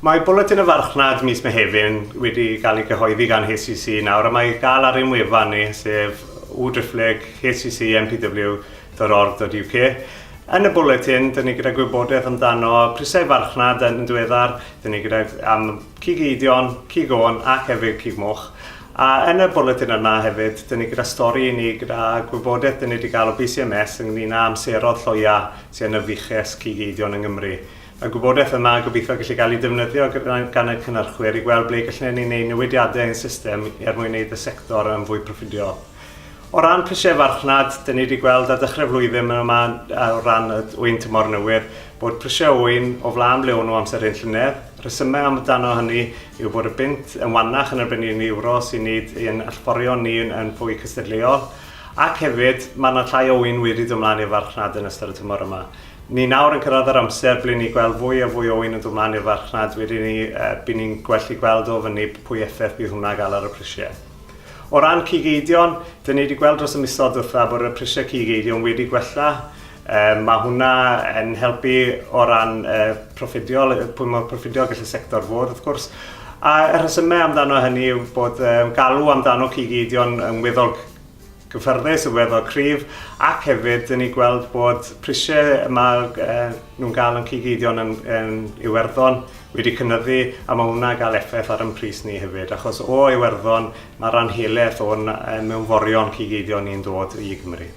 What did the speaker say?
Mae bwletin y farchnad mis Mehefin wedi cael ei gyhoeddi gan HCC nawr, a mae gael ar ein wefan ni, sef www.hccmpw.org.uk. Yn y bwletin, dyn ni gyda gwybodaeth amdano prisau farchnad yn diweddar, dyn ni gyda cig eidion, cig on ac hefyd cig moch. A yn y bwletin yna hefyd, dyn ni gyda stori ni gyda gwybodaeth dyn ni wedi cael o BCMS ynglyn â amseroedd lloia sy'n yn y fiches cig eidion yng Nghymru. Mae gwybodaeth yma gobeithio gallu cael ei defnyddio gan y cynnyrchwyr i gweld ble gallen ni wneud newidiadau yn system er mwyn wneud y sector yn fwy proffedio. O ran prisiau farchnad, dyn ni wedi gweld ar dechrau flwyddyn yma o ran y wyn tymor newydd bod prisiau wyn o flaen blewn o amser ein llynedd. Rhesymau amdano hynny yw bod y bynt yn wannach yn erbyn i'n euro sy'n neud ein allforio ni yn fwy cystadleuol. Ac hefyd, mae yna llai o wyn wedi dod ymlaen i'r farchnad yn ystod y tymor yma. Ni nawr yn cyrraedd yr amser ble ni gweld fwy a fwy o wyn yn dod ymlaen i'r farchnad, bydd ni'n gwellu gweld o fyny pwy effaith bydd hwnna gael ar y prisiau. O ran cig eidion, dyn ni wedi gweld dros y misoedd wrtha bod y prisiau cig eidion wedi gwella. Mae hwnna yn helpu o ran pwy mor proffedio gall y sector fod, wrth gwrs. A y rhesymau amdano hynny yw bod galw amdano cig eidion yn weddol gyffyrddus, yn weddol cryf, ac hefyd dyn ni gweld bod prisiau yma nhw'n gael yn cig eidion yn Iwerddon wedi cynyddu, a mae hwnna gael effaith ar yn pris ni hefyd, achos o Iwerddon mae'r anhelaeth o'n mewnforion cig eidion ni'n dod i Gymru.